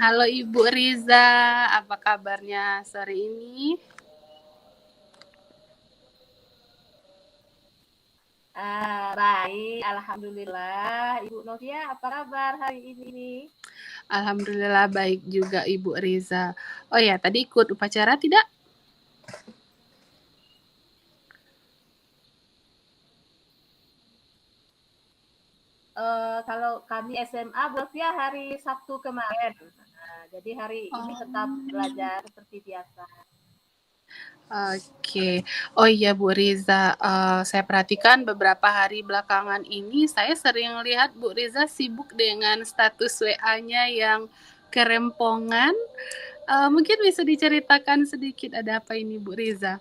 Halo Ibu Riza, apa kabarnya sore ini? Baik, alhamdulillah. Ibu Novia, apa kabar hari ini? Alhamdulillah baik juga Ibu Riza. Oh ya, tadi ikut upacara tidak? Kalau kami SMA, Bu Novia hari Sabtu kemarin. Jadi hari ini tetap Oh, belajar seperti biasa. oke. Oh iya Bu Riza, saya perhatikan beberapa hari belakangan ini saya sering lihat Bu Riza sibuk dengan status WA-nya yang kerempongan. Mungkin bisa diceritakan sedikit ada apa ini Bu Riza?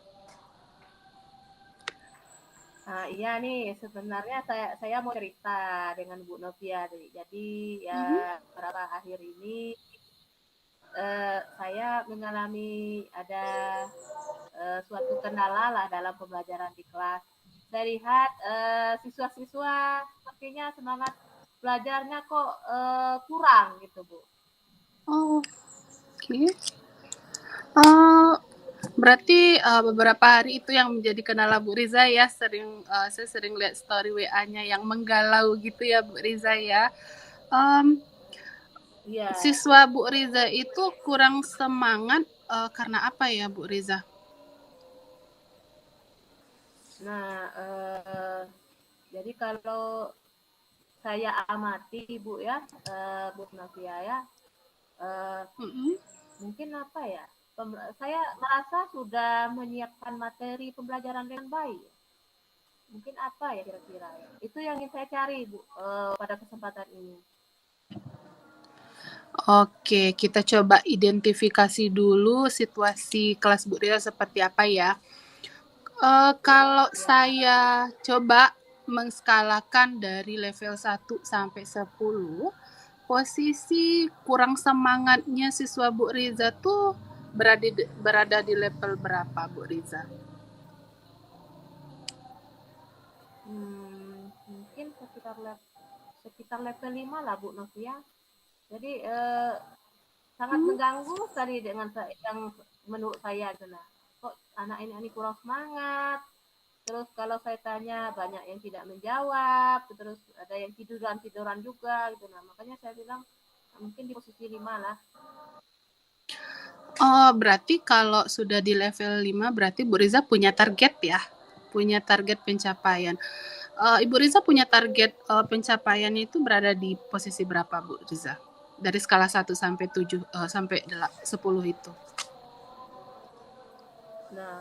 Iya nih, sebenarnya saya mau cerita dengan Bu Novia. Jadi ya Mhm. beberapa akhir ini saya mengalami ada suatu kendala lah dalam pembelajaran di kelas. Saya lihat siswa-siswa sepertinya semangat belajarnya kok kurang gitu, Bu. Oh, oke. Oh, berarti beberapa hari itu yang menjadi kendala Bu Riza ya, saya sering lihat story WA-nya yang menggalau gitu ya Bu Riza ya. Um, Iya. Siswa Bu Riza itu kurang semangat karena apa ya Bu Riza? Nah, jadi kalau saya amati, Bu ya, Bu Navia ya, eh, Mm-mm. mungkin apa ya? Saya merasa sudah menyiapkan materi pembelajaran dengan baik. Mungkin apa ya kira-kira ya? Itu yang ingin saya cari, Bu, pada kesempatan ini. Oke, kita coba identifikasi dulu situasi kelas Bu Riza seperti apa ya. Kalau Ya. saya coba mengskalakan dari level 1 sampai 10, posisi kurang semangatnya siswa Bu Riza tuh berada di level berapa Bu Riza? Mungkin sekitar level 5 lah Bu Novia. Jadi sangat Hmm? mengganggu sekali dengan yang menurut saya itu nah. Kok anak ini kurang semangat. Terus kalau saya tanya banyak yang tidak menjawab, terus ada yang tiduran-tiduran juga gitu nah. Makanya saya bilang mungkin di posisi 5 lah. Oh, berarti kalau sudah di level 5 berarti Bu Riza punya target ya? Punya target pencapaian. Ibu Riza punya target pencapaian itu berada di posisi berapa Bu Riza? Dari skala 1 sampai 7 sampai 10 itu. Nah,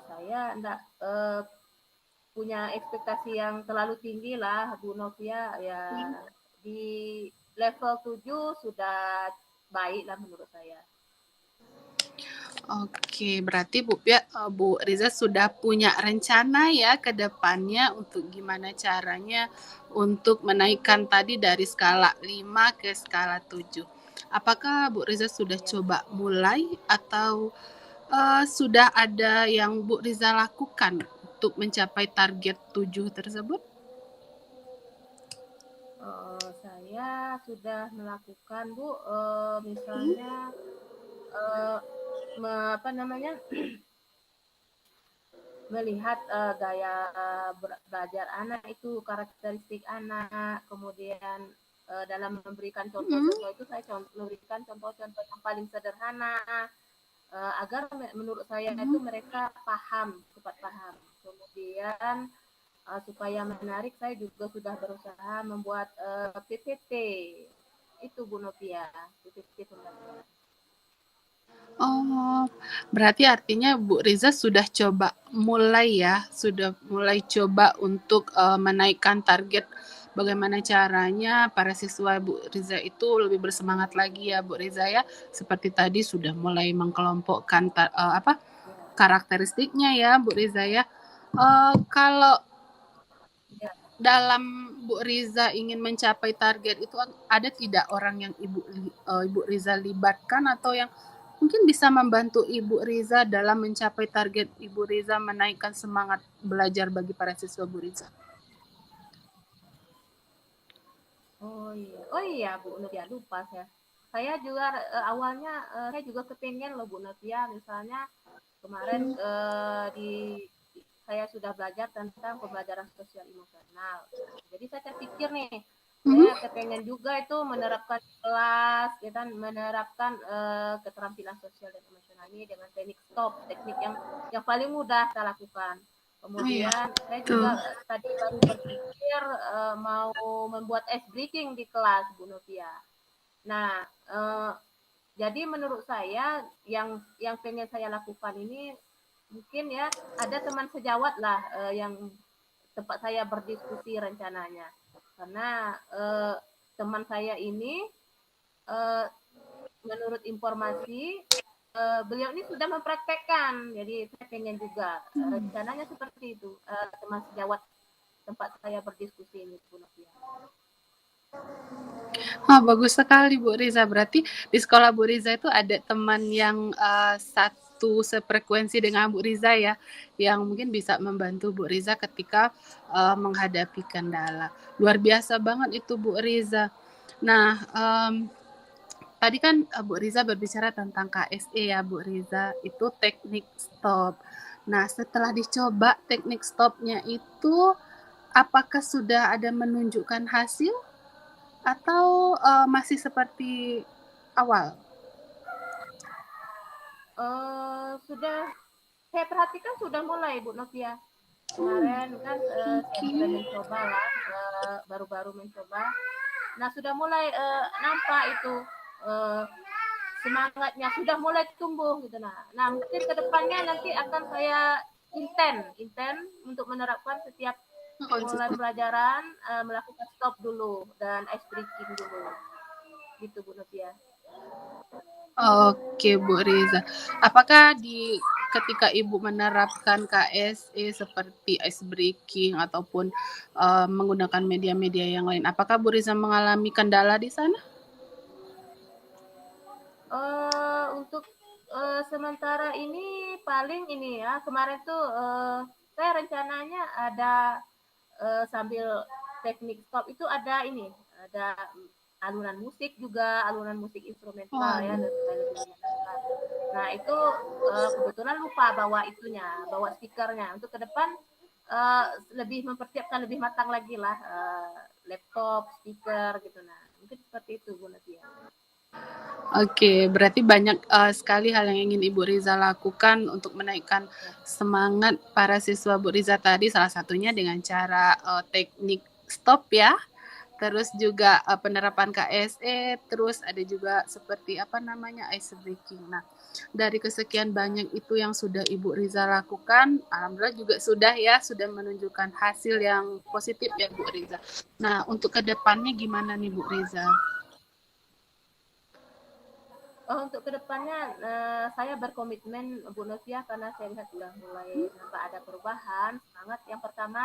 saya enggak punya ekspektasi yang terlalu tinggi lah Bu Novia ya di level 7 sudah baik lah menurut saya. Oke, berarti Bu Riza sudah punya rencana ya ke depannya untuk gimana caranya untuk menaikkan tadi dari skala 5 ke skala 7. Apakah Bu Riza sudah Ya. coba mulai atau sudah ada yang Bu Riza lakukan untuk mencapai target 7 tersebut? Saya sudah melakukan Bu, Hmm? misalnya eh, apa namanya melihat gaya belajar anak itu karakteristik anak, kemudian dalam memberikan Hmm? contoh-contoh itu saya memberikan contoh-contoh yang paling sederhana agar menurut saya itu Hmm? mereka paham cepat paham. Kemudian supaya menarik saya juga sudah berusaha membuat PPT itu Bu Novia, PPT pembelajaran. Oh, berarti artinya Bu Riza sudah coba mulai ya, sudah mulai coba untuk menaikkan target bagaimana caranya para siswa Bu Riza itu lebih bersemangat lagi ya Bu Riza ya. Seperti tadi sudah mulai mengkelompokkan apa Ya, karakteristiknya ya Bu Riza ya. Kalau ya. dalam Bu Riza ingin mencapai target itu ada tidak orang yang Ibu Riza libatkan atau yang mungkin bisa membantu Ibu Riza dalam mencapai target Ibu Riza menaikkan semangat belajar bagi para siswa Bu Riza? Oh iya, oh iya Bu Novia lupa saya. saya juga awalnya saya juga kepengen loh Bu Novia, misalnya kemarin saya sudah belajar tentang pembelajaran sosial emosional. Nah, jadi saya terpikir nih, saya kepengen juga itu menerapkan kelas, kita menerapkan keterampilan sosial dan emosional ini dengan teknik stop, teknik yang paling mudah saya lakukan. Oh iya, Kemudian saya tuh. juga tadi baru berpikir mau membuat ice breaking di kelas Bu Novia. Nah, jadi menurut saya yang pengen saya lakukan ini mungkin ya ada teman sejawat lah yang tempat saya berdiskusi rencananya. Karena teman saya ini eh, menurut informasi beliau ini sudah mempraktekkan. Jadi saya pengen juga rencananya seperti itu teman sejawat tempat saya berdiskusi ini Bu Novia. Oh, bagus sekali Bu Riza. Berarti di sekolah Bu Riza itu ada teman yang satu sefrekuensi dengan Bu Riza ya, yang mungkin bisa membantu Bu Riza ketika menghadapi kendala. Luar biasa banget itu Bu Riza. Nah, tadi kan Bu Riza berbicara tentang KSE ya Bu Riza, itu teknik stop. Nah, setelah dicoba teknik stopnya itu, apakah sudah ada menunjukkan hasil atau masih seperti awal? Sudah saya perhatikan sudah mulai Bu Novia. Kemarin kan saya mulai Okay. mencoba lah, baru-baru mencoba. Nah sudah mulai nampak itu uh, semangatnya sudah mulai tumbuh gitu. Nah mungkin kedepannya nanti akan saya inten untuk menerapkan setiap mulai Konsisten. pembelajaran melakukan stop dulu dan ice breaking dulu gitu Bu Novia. Oke Bu Riza, apakah ketika Ibu menerapkan KSE seperti ice breaking ataupun menggunakan media-media yang lain, apakah Bu Riza mengalami kendala di sana? Untuk sementara ini paling ini ya kemarin tuh saya rencananya ada sambil teknik stop itu ada ini ada alunan musik juga alunan musik instrumental ya Waduh. supaya lebih menyenangkan. Nah itu kebetulan lupa bawa itunya bawa speakernya untuk ke depan lebih mempersiapkan lebih matang lagi lah laptop speaker gitu nah mungkin seperti itu Bu Nadia. Oke, berarti banyak sekali hal yang ingin Ibu Riza lakukan untuk menaikkan Ya. semangat para siswa Bu Riza tadi, salah satunya dengan cara teknik stop ya, terus juga penerapan KSE, terus ada juga seperti apa namanya ice breaking. Nah, dari kesekian banyak itu yang sudah Ibu Riza lakukan, alhamdulillah juga sudah ya, sudah menunjukkan hasil yang positif ya Bu Riza. Nah, untuk kedepannya gimana nih Bu Riza? Untuk kedepannya saya berkomitmen Bu Novia karena saya lihat sudah mulai nampak ada perubahan semangat. Yang pertama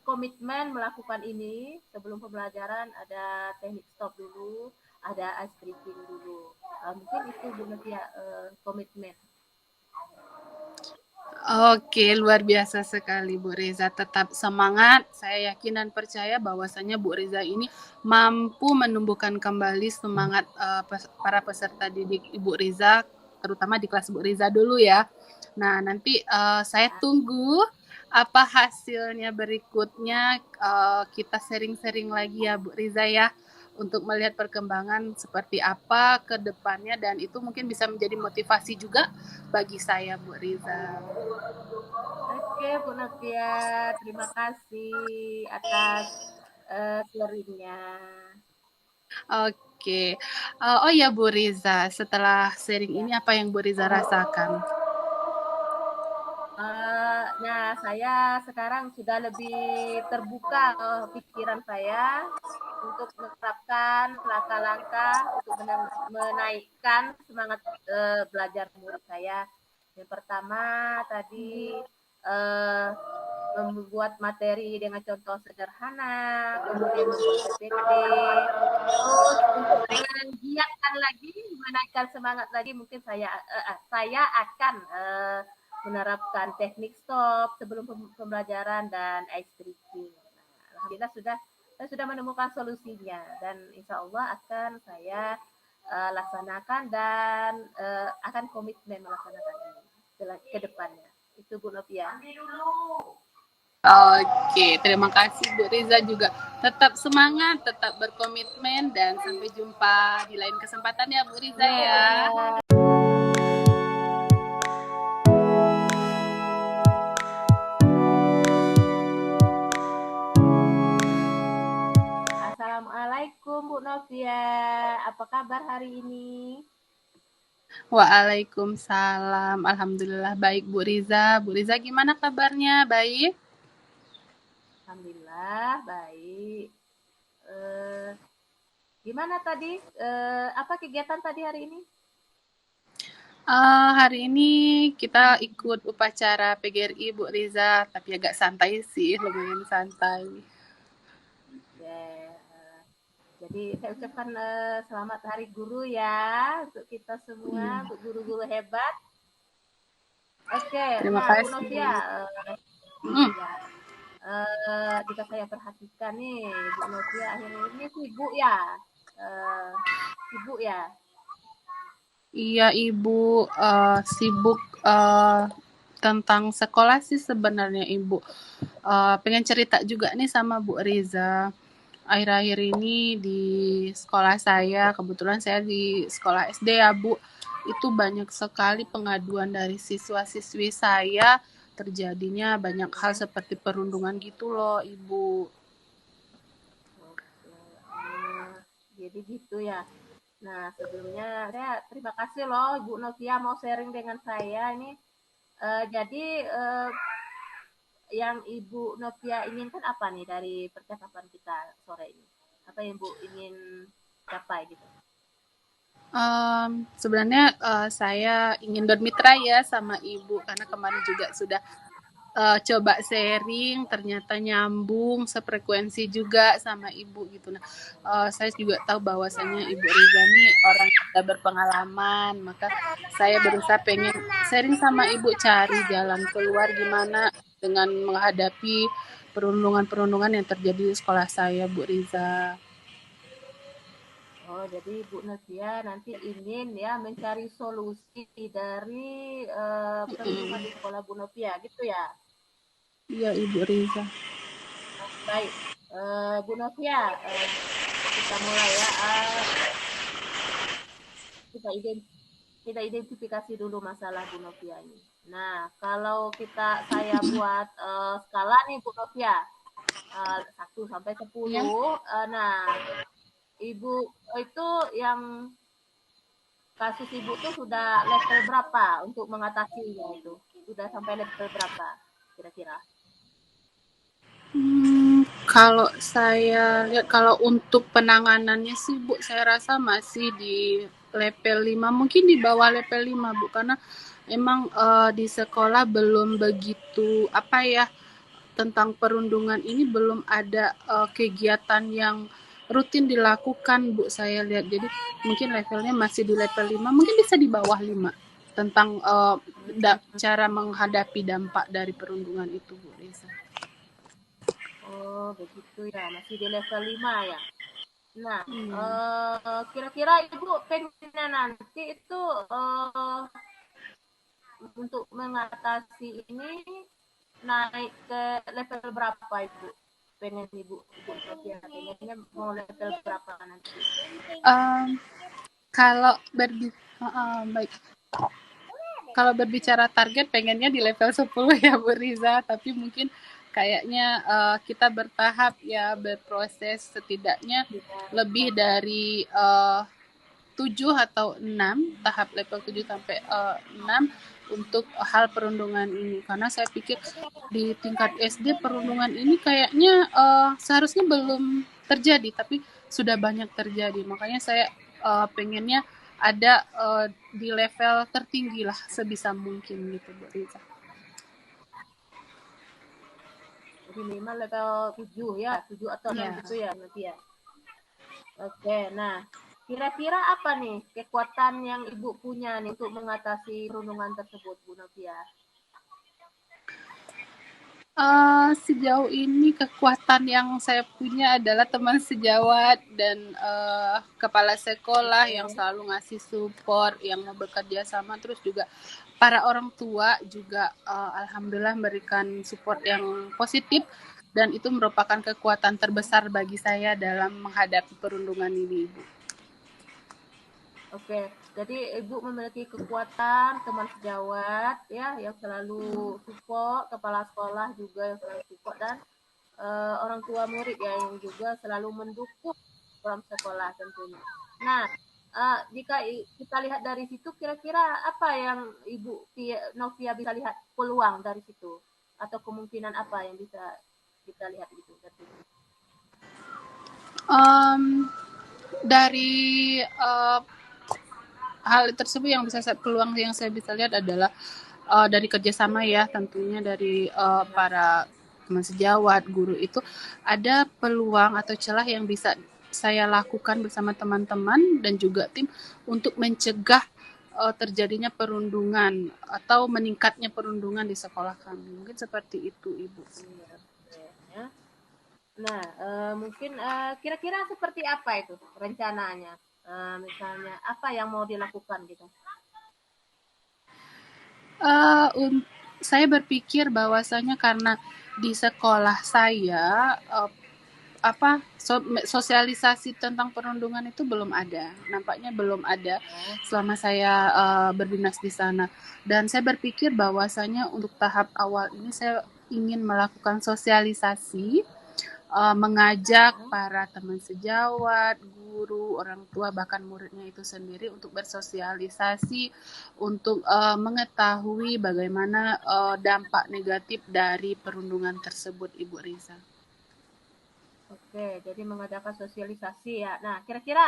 komitmen melakukan ini sebelum pembelajaran ada teknik stop dulu, ada ice breaking dulu. Mungkin itu Bu Novia komitmen. Oke, luar biasa sekali Bu Reza. Tetap semangat. Saya yakin dan percaya bahwasanya Bu Reza ini mampu menumbuhkan kembali semangat para peserta didik Ibu Reza, terutama di kelas Bu Reza dulu ya. Nah, nanti saya tunggu apa hasilnya berikutnya. Kita sharing-sharing lagi ya Bu Reza ya, untuk melihat perkembangan seperti apa ke depannya, dan itu mungkin bisa menjadi motivasi juga bagi saya Bu Riza. Oke Bu Novia, terima kasih atas sharingnya. Oke. Oh ya Bu Riza, setelah sharing Ya. ini apa yang Bu Riza rasakan? Nah, saya sekarang sudah lebih terbuka pikiran saya untuk menerapkan langkah-langkah untuk menaikkan semangat belajar murid saya. Yang pertama tadi uh, membuat materi dengan contoh sederhana, kemudian membuat PPT, terus untuk menggiatkan lagi, menaikkan semangat lagi, mungkin saya akan menerapkan teknik stop sebelum pembelajaran dan ice breaking. Nah, alhamdulillah sudah saya sudah menemukan solusinya dan insya Allah akan saya laksanakan dan akan komitmen melaksanakan ini ke depannya. Itu Bu Novia. Oke, terima kasih Bu Riza juga. Tetap semangat, tetap berkomitmen dan sampai jumpa di lain kesempatan ya Bu Riza ya. Assalamualaikum Bu Novia. Apa kabar hari ini? Waalaikumsalam. Alhamdulillah baik Bu Riza. Bu Riza gimana kabarnya? Baik? Alhamdulillah baik. Gimana tadi? Apa kegiatan tadi hari ini? Hari ini kita ikut upacara PGRI Bu Riza, tapi agak santai sih, lumayan santai. Yeah. Jadi saya ucapkan selamat Hari Guru ya untuk kita semua, untuk guru-guru hebat. Oke, Terima nah Bu kasih. Novia, jika saya perhatikan nih, Bu Novia akhirnya ini sibuk ya, sibuk ya. Iya Ibu, sibuk tentang sekolah sih sebenarnya Ibu. Pengen cerita juga nih sama Bu Riza. Akhir-akhir ini di sekolah saya, kebetulan saya di sekolah SD ya Bu, itu banyak sekali pengaduan dari siswa-siswi saya, terjadinya banyak hal seperti perundungan gitu loh Ibu. Jadi gitu ya. Nah, sebelumnya saya terima kasih loh Ibu Novia mau sharing dengan saya ini. Jadi yang Ibu Novia inginkan apa nih dari percakapan kita sore ini? Apa yang Ibu ingin capai gitu? Sebenarnya saya ingin bermitra ya sama Ibu karena kemarin juga sudah coba sharing, ternyata nyambung sefrekuensi juga sama Ibu gitu. Nah, saya juga tahu bahwasannya Ibu Riza ini orang yang sudah berpengalaman, maka saya berusaha pengen sharing sama Ibu cari jalan keluar gimana dengan menghadapi perundungan-perundungan yang terjadi di sekolah saya, Bu Riza. Oh, jadi Bu Novia nanti ingin ya mencari solusi dari perundungan di sekolah Bu Novia gitu ya? Iya, Ibu Riza. Baik, Bu Novia, kita mulai ya. Kita identifikasi dulu masalah Bu Novia ini. Nah, kalau saya buat skala nih Bu Novia, 1 sampai 10. Nah, Ibu itu yang kasus Ibu tuh sudah level berapa untuk mengatasinya itu? Sudah sampai level berapa kira-kira? Kalau saya lihat kalau untuk penanganannya sih Bu, saya rasa masih di level 5, mungkin di bawah level 5 Bu, karena emang di sekolah belum begitu apa ya, tentang perundungan ini belum ada kegiatan yang rutin dilakukan Bu, saya lihat. Jadi mungkin levelnya masih di level 5, mungkin bisa di bawah 5 tentang cara menghadapi dampak dari perundungan itu Bu Reza. Oh, begitu ya, masih di level 5 ya. Nah, kira-kira Ibu pengennya nanti itu untuk mengatasi ini naik ke level berapa Ibu? Pengen Ibu Novia pengennya mau level berapa nanti? Kalau baik. Kalau berbicara target pengennya di level 10 ya Bu Riza, tapi mungkin kayaknya kita bertahap ya, berproses setidaknya lebih dari 7 atau 6, tahap level 7 sampai 6 untuk hal perundungan ini. Karena saya pikir di tingkat SD perundungan ini kayaknya seharusnya belum terjadi, tapi sudah banyak terjadi. Makanya saya pengennya ada di level tertinggi lah sebisa mungkin gitu Bu Riza. Jadi minimal level 7 ya, 7 atau 6 gitu ya nanti ya. Oke, nah kira-kira apa nih kekuatan yang Ibu punya nih untuk mengatasi perundungan tersebut Bu Novia? Sejauh ini kekuatan yang saya punya adalah teman sejawat dan kepala sekolah yang Oke. selalu ngasih support, yang mau bekerja sama, terus juga para orang tua juga alhamdulillah memberikan support yang positif dan itu merupakan kekuatan terbesar bagi saya dalam menghadapi perundungan ini, Ibu. Oke, jadi Ibu memiliki kekuatan teman sejawat ya yang selalu support, kepala sekolah juga yang selalu support dan orang tua murid ya yang juga selalu mendukung dalam sekolah tentunya. Nah, jika kita lihat dari situ kira-kira apa yang Ibu Novia bisa lihat peluang dari situ atau kemungkinan apa yang bisa kita lihat gitu dari situ? Um, dari hal tersebut yang bisa saya, peluang yang saya bisa lihat adalah dari kerjasama ya, tentunya dari Ya, para teman sejawat, guru itu ada peluang atau celah yang bisa saya lakukan bersama teman-teman dan juga tim untuk mencegah terjadinya perundungan atau meningkatnya perundungan di sekolah kami. Mungkin seperti itu, Ibu. iya, oke, ya. Nah, mungkin kira-kira seperti apa itu rencananya? Misalnya apa yang mau dilakukan gitu? Uh, saya berpikir bahwasanya karena di sekolah saya sosialisasi tentang perundungan itu belum ada, nampaknya belum ada Oh, selama saya berdinas di sana. Dan saya berpikir bahwasanya untuk tahap awal ini saya ingin melakukan sosialisasi, mengajak ya. para teman sejawat, guru, orang tua, bahkan muridnya itu sendiri untuk bersosialisasi, untuk mengetahui bagaimana dampak negatif dari perundungan tersebut, Ibu Riza. Oke, jadi mengadakan sosialisasi ya. Nah, kira-kira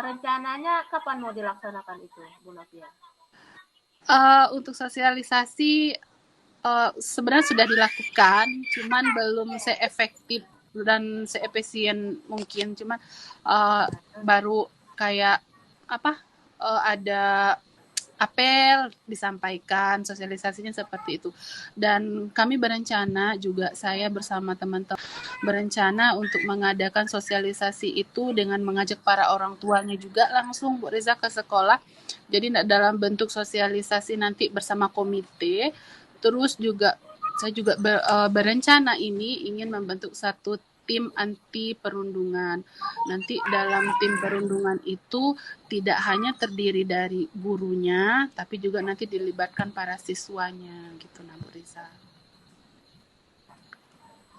rencananya kapan mau dilaksanakan itu, Bu Novia? Untuk sosialisasi sebenarnya sudah dilakukan, cuman belum seefektif dan seefisien mungkin. Cuman baru kayak apa? Ada apel disampaikan, sosialisasinya seperti itu. Dan kami berencana juga saya bersama teman-teman berencana untuk mengadakan sosialisasi itu dengan mengajak para orang tuanya juga langsung Bu Reza ke sekolah. Jadi dalam bentuk sosialisasi nanti bersama komite, terus juga saya juga berencana ini ingin membentuk satu tim anti perundungan. Nanti dalam tim perundungan itu tidak hanya terdiri dari gurunya, tapi juga nanti dilibatkan para siswanya gitu, nah Bu Risa.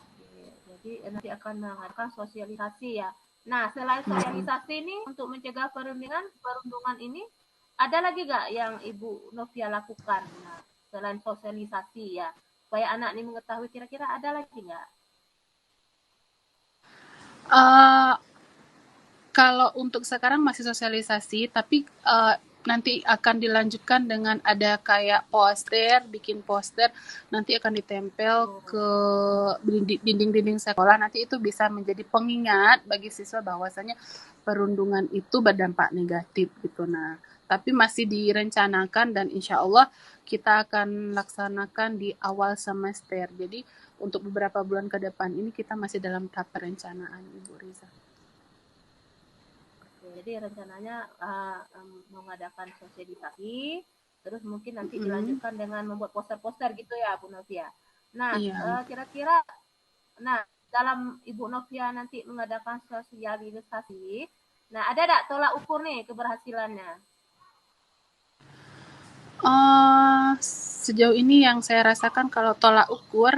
Oke, jadi nanti akan mengadakan sosialisasi ya. Nah, selain Hmm. sosialisasi ini untuk mencegah perundungan ini, ada lagi nggak yang Ibu Novia lakukan? Nah, selain sosialisasi ya, supaya anak ini mengetahui kira-kira ada lagi nggak? Uh, Kalau untuk sekarang masih sosialisasi, tapi nanti akan dilanjutkan dengan ada kayak poster, bikin poster, nanti akan ditempel Oh, ke dinding-dinding sekolah. Nanti itu bisa menjadi pengingat bagi siswa bahwasanya perundungan itu berdampak negatif gitu. Nah, tapi masih direncanakan dan insya Allah kita akan laksanakan di awal semester. Jadi untuk beberapa bulan ke depan ini kita masih dalam tahap perencanaan, Ibu Riza. oke. Jadi rencananya mengadakan sosialisasi, terus mungkin nanti Mm, dilanjutkan dengan membuat poster-poster gitu ya, Bu Novia. Nah, iya. kira-kira, nah dalam Ibu Novia nanti mengadakan sosialisasi, nah ada tidak tolak ukur nih keberhasilannya? Sejauh ini yang saya rasakan kalau tolak ukur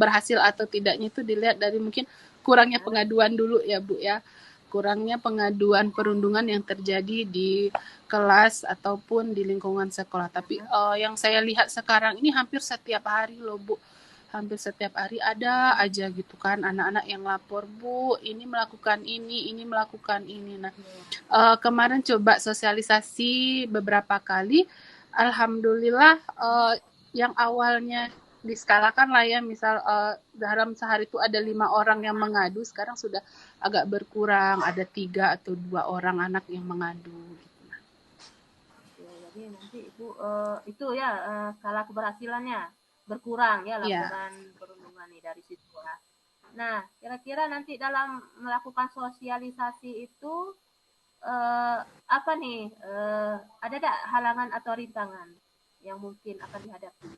berhasil atau tidaknya itu dilihat dari mungkin kurangnya Ya, pengaduan dulu ya Bu ya. Kurangnya pengaduan perundungan yang terjadi di kelas ataupun di lingkungan sekolah. Tapi ya, yang saya lihat sekarang ini hampir setiap hari loh Bu. Hampir setiap hari ada ya, aja gitu kan anak-anak yang lapor, Bu, ini melakukan ini melakukan ini. Nah, ya. kemarin coba sosialisasi beberapa kali, alhamdulillah yang awalnya diskalakan lah ya, misal dalam sehari itu ada 5 orang yang mengadu, sekarang sudah agak berkurang, ada 3 atau 2 orang anak yang mengadu. Gitu. Oke, jadi nanti Ibu itu ya skala keberhasilannya. berkurang ya Iya. laporan perundungan nih dari siswa. Nah, kira-kira nanti dalam melakukan sosialisasi itu apa nih? Ada tidak halangan atau rintangan yang mungkin akan dihadapi?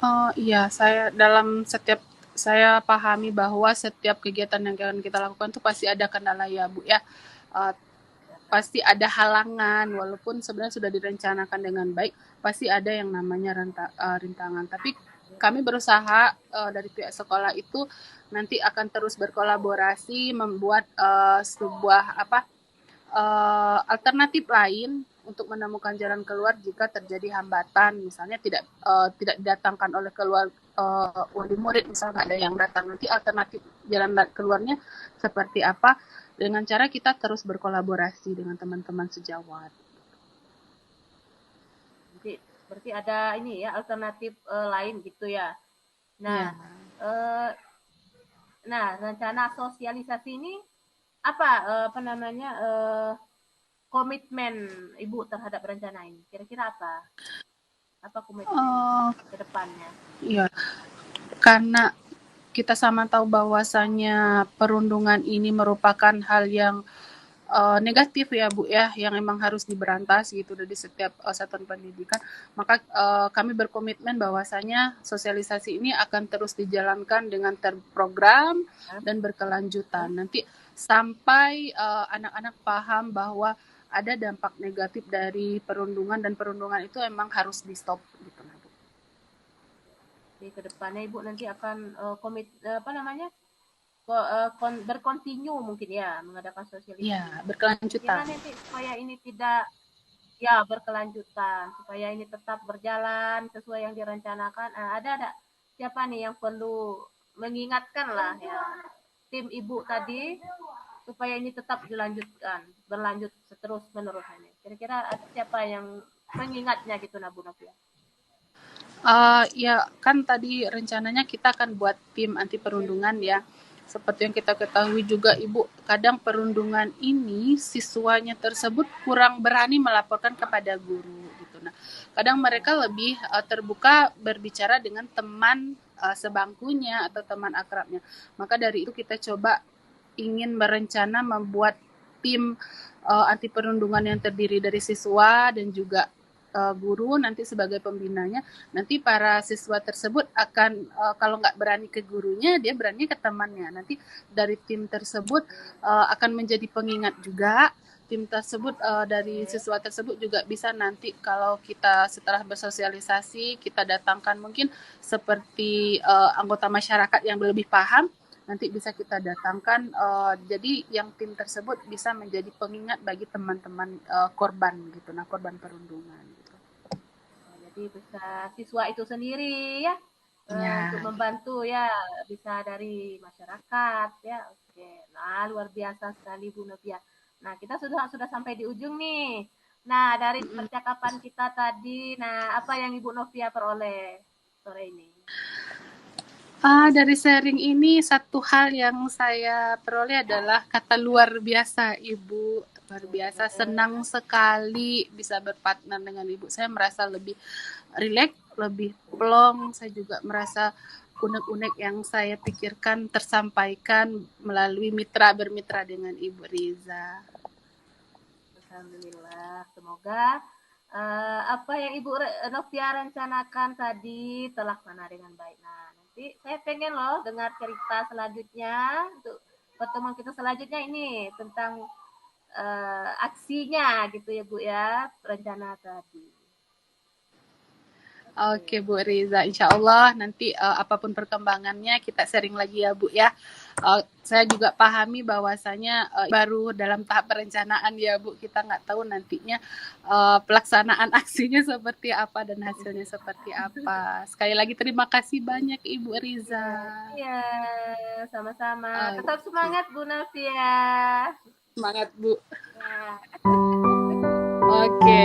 Oh iya, saya pahami bahwa setiap kegiatan yang akan kita lakukan itu pasti ada kendala ya Bu ya. Uh, Pasti ada halangan walaupun sebenarnya sudah direncanakan dengan baik, pasti ada yang namanya rintangan. Tapi kami berusaha dari pihak sekolah itu nanti akan terus berkolaborasi membuat sebuah alternatif lain untuk menemukan jalan keluar jika terjadi hambatan, misalnya tidak didatangkan oleh wali murid, misalnya ada yang datang, nanti alternatif jalan keluarnya seperti apa, dengan cara kita terus berkolaborasi dengan teman-teman sejawat. Berarti ada ini ya alternatif lain gitu ya. Nah, Ya. rencana sosialisasi ini apa apa namanya komitmen Ibu terhadap rencana ini? Kira-kira apa? Apa komitmen ke depannya? Iya, karena kita sama tahu bahwasanya perundungan ini merupakan hal yang negatif ya Bu ya, yang emang harus diberantas gitu dari setiap satuan pendidikan. Maka kami berkomitmen bahwasanya sosialisasi ini akan terus dijalankan dengan terprogram dan berkelanjutan. Nanti sampai anak-anak paham bahwa ada dampak negatif dari perundungan dan perundungan itu emang harus di stop gitu. Jadi ke depannya Ibu nanti akan apa namanya berkontinu mungkin ya mengadakan sosialisasi. Ya, berkelanjutan. Nanti supaya ini tidak ya berkelanjutan, supaya ini tetap berjalan sesuai yang direncanakan. Ada siapa nih yang perlu mengingatkan lah ya tim Ibu tadi supaya ini tetap berlanjut terus menerus ini. Kira-kira siapa yang mengingatnya gitu Bu Novia? Ya kan tadi rencananya kita akan buat tim anti perundungan ya. Seperti yang kita ketahui juga Ibu, kadang perundungan ini siswanya tersebut kurang berani melaporkan kepada guru gitu. Nah, kadang mereka lebih terbuka berbicara dengan teman sebangkunya atau teman akrabnya. Maka dari itu kita coba ingin berencana membuat tim anti perundungan yang terdiri dari siswa dan juga guru nanti sebagai pembinanya. Nanti para siswa tersebut akan kalau nggak berani ke gurunya, dia berani ke temannya. Nanti dari tim tersebut akan menjadi pengingat juga. Tim tersebut dari siswa tersebut juga bisa nanti kalau kita setelah bersosialisasi kita datangkan mungkin seperti anggota masyarakat yang lebih paham, nanti bisa kita datangkan. Jadi yang tim tersebut bisa menjadi pengingat bagi teman-teman korban gitu, nah korban perundungan. Gitu. Jadi bisa siswa itu sendiri ya, Ya. untuk membantu ya bisa dari masyarakat ya. Oke, nah luar biasa sekali Bu Novia. Nah kita sudah sampai di ujung nih. Nah dari percakapan kita tadi, nah apa yang Ibu Novia peroleh sore ini? Dari sharing ini satu hal yang saya peroleh adalah kata luar biasa Ibu. Luar biasa, senang sekali bisa berpartner dengan Ibu. Saya merasa lebih rileks, lebih plong. Saya juga merasa unek-unek yang saya pikirkan tersampaikan melalui bermitra dengan Ibu Riza. Alhamdulillah, semoga apa yang Ibu Novia rencanakan tadi terlaksana dengan baik. Nah, nanti saya pengen loh dengar cerita selanjutnya untuk pertemuan kita selanjutnya ini tentang aksinya gitu ya Bu ya, rencana tadi. Oke Bu Riza, insya Allah nanti apapun perkembangannya kita sharing lagi ya Bu ya. Saya juga pahami bahwasanya baru dalam tahap perencanaan ya Bu, kita nggak tahu nantinya pelaksanaan aksinya seperti apa dan hasilnya seperti apa. Sekali lagi terima kasih banyak Ibu Riza. Iya, sama-sama. Tetap semangat Bu Novia. Semangat Bu. Ya. Oke.